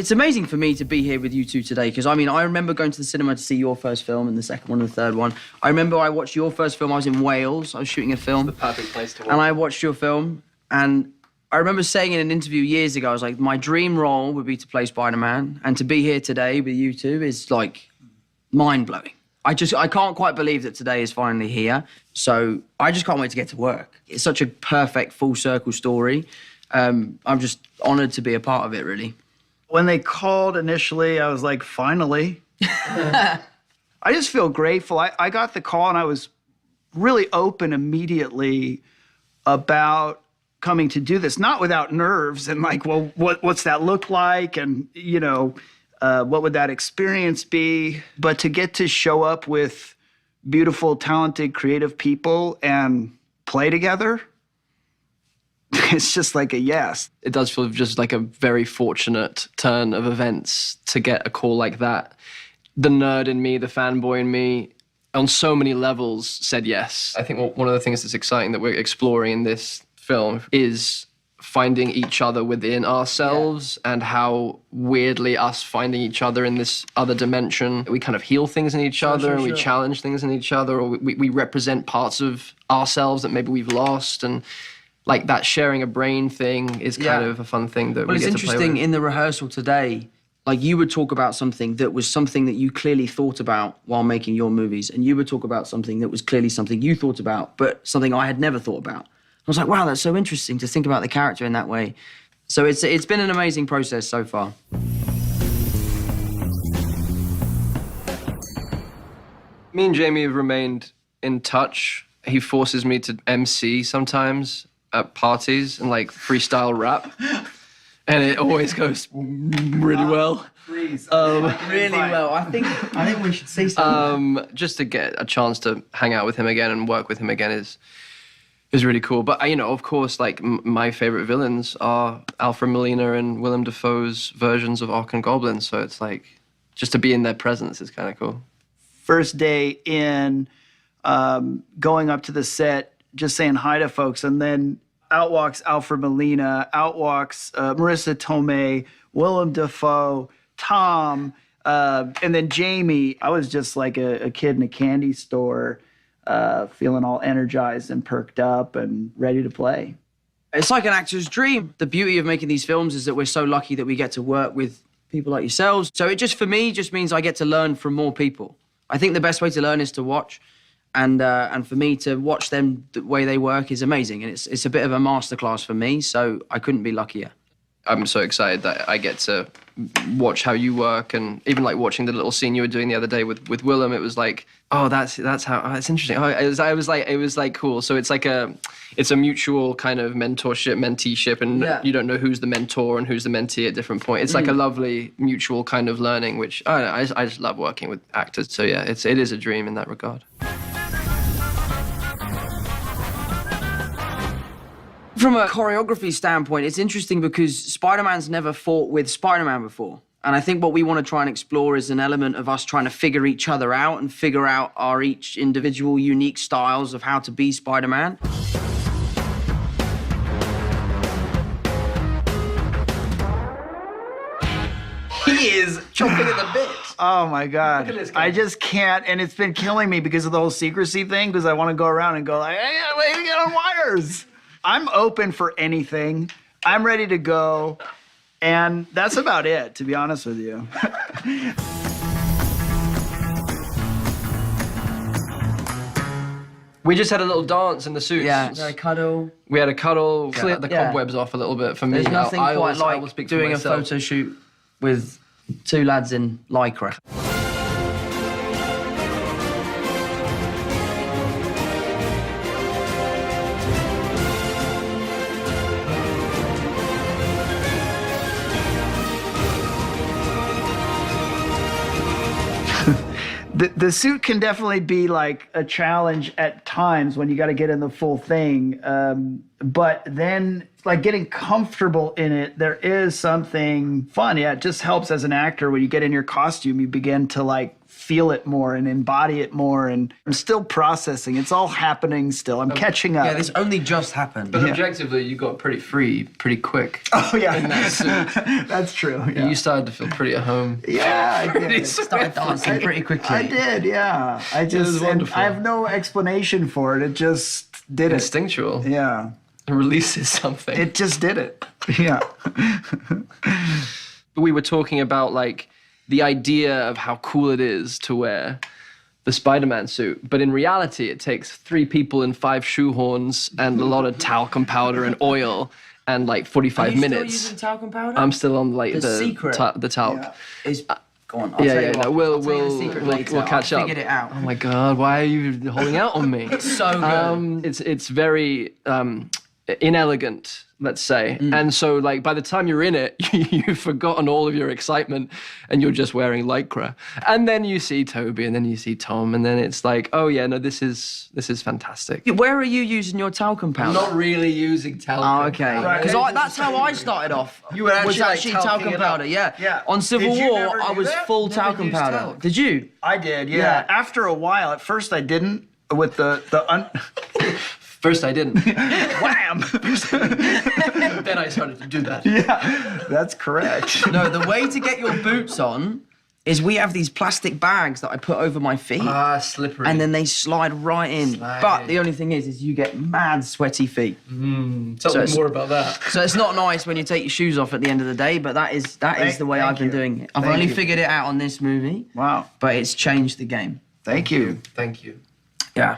It's amazing for me to be here with you two today because, I mean, I remember going to the cinema to see your first film and the second one and the third one. I remember I watched your first film. I was in Wales. I was shooting a film. It's the perfect place to watch. And I watched your film, and I remember saying in an interview years ago, I was like, my dream role would be to play Spider-Man, and to be here today with you two is, like, mind-blowing. I can't quite believe that today is finally here, so I just can't wait to get to work. It's such a perfect full-circle story. I'm just honoured to be a part of it, really. When they called initially, I was like, finally. I just feel grateful. I got the call and I was really open immediately about coming to do this, not without nerves and like, well, what's that look like? And, you know, what would that experience be? But to get to show up with beautiful, talented, creative people and play together, it's just like a yes. It does feel just like a very fortunate turn of events to get a call like that. The nerd in me, the fanboy in me, on so many levels said yes. I think one of the things that's exciting that we're exploring in this film is finding each other within ourselves and how weirdly us finding each other in this other dimension, we kind of heal things in each other and we challenge things in each other, or we represent parts of ourselves that maybe we've lost. And like that sharing a brain thing is kind of a fun thing that we get to play with. Well, it's interesting, in the rehearsal today, like you would talk about something that was something that you clearly thought about while making your movies, and you would talk about something that was clearly something you thought about, but something I had never thought about. I was like, wow, that's so interesting to think about the character in that way. So it's been an amazing process so far. Me and Jamie have remained in touch. He forces me to MC sometimes at parties and like freestyle rap. And it always goes really well. Please. Really well. I think we should see something. Just to get a chance to hang out with him again and work with him again is really cool. But, you know, of course, like my favorite villains are Alfred Molina and Willem Dafoe's versions of Orc and Goblin. So it's like, just to be in their presence is kind of cool. First day in, going up to the set, just saying hi to folks, and then out walks Alfred Molina, out walks Marissa Tomei, Willem Dafoe, Tom, and then Jamie. I was just like a kid in a candy store, feeling all energized and perked up and ready to play. It's like an actor's dream. The beauty of making these films is that we're so lucky that we get to work with people like yourselves. So it just, for me, just means I get to learn from more people. I think the best way to learn is to watch. And for me to watch them the way they work is amazing. And it's a bit of a masterclass for me, so I couldn't be luckier. I'm so excited that I get to watch how you work, and even like watching the little scene you were doing the other day with Willem, it was like, oh, that's how, oh, that's interesting. Oh, it was like cool. So it's like it's a mutual kind of mentorship, menteeship, and you don't know who's the mentor and who's the mentee at different points. It's like a lovely mutual kind of learning, which I don't know, I just love working with actors. So yeah, it is a dream in that regard. From a choreography standpoint, it's interesting because Spider-Man's never fought with Spider-Man before. And I think what we want to try and explore is an element of us trying to figure each other out and figure out our each individual unique styles of how to be Spider-Man. He is chomping at the bit. Oh my God. I just can't, and it's been killing me because of the whole secrecy thing, because I want to go around and go like, hey, wait, we get on wires. I'm open for anything. I'm ready to go. And that's about it, to be honest with you. We just had a little dance in the suits. Yeah, a cuddle. We had a cuddle, cleared the cobwebs off a little bit for me. There's nothing quite like doing a photo shoot with two lads in Lycra. The suit can definitely be like a challenge at times when you got to get in the full thing. But then like getting comfortable in it, there is something fun. Yeah, it just helps as an actor when you get in your costume, you begin to like feel it more and embody it more. And I'm still processing. It's all happening still. I'm catching up. Yeah, this only just happened. But objectively, you got pretty free pretty quick. Oh, yeah. In that suit. That's true. Yeah. You started to feel pretty at home. Yeah, I did. Started dancing pretty quickly. I did, yeah. I just, and wonderful. I have no explanation for it. It just did it. Instinctual. Yeah. It releases something. It just did it. Yeah. We were talking about like the idea of how cool it is to wear the Spider-Man suit, but in reality it takes 3 people and 5 shoehorns and a lot of talcum powder and oil and like 45 Are you minutes. still using talcum powder? I'm still on like The secret. the talc. Yeah. Is go on. I'll Yeah, tell yeah, you no, what, I'll tell you the secret later. we'll catch I'll up. Figured it out. Oh my God, why are you holding out on me? So good. It's very inelegant, let's say. And so like by the time you're in it, you've forgotten all of your excitement and you're just wearing Lycra. And then you see Toby and then you see Tom and then it's like, oh yeah, no, this is fantastic. Where are you using your talcum powder? really using talcum. Oh, okay. Right. Because that's how I started off. You were was actually, like, talcum talcing it powder. up. Yeah. Yeah. On Civil Did you War, never I do was that? full Never talcum used powder. talc. Did you? I did, yeah. Yeah. After a while, at first I didn't with the First I didn't. wham. Then I started to do that. Yeah, that's correct. No, the way to get your boots on is we have these plastic bags that I put over my feet. Slippery. And then they slide right in. Slide. But the only thing is you get mad sweaty feet. Tell So me it's- more about that. So it's not nice when you take your shoes off at the end of the day, but that is the way thank I've been you. doing it. I've Thank only you. figured it out on this movie, Wow. but it's changed the game. Thank you. Thank you. Yeah.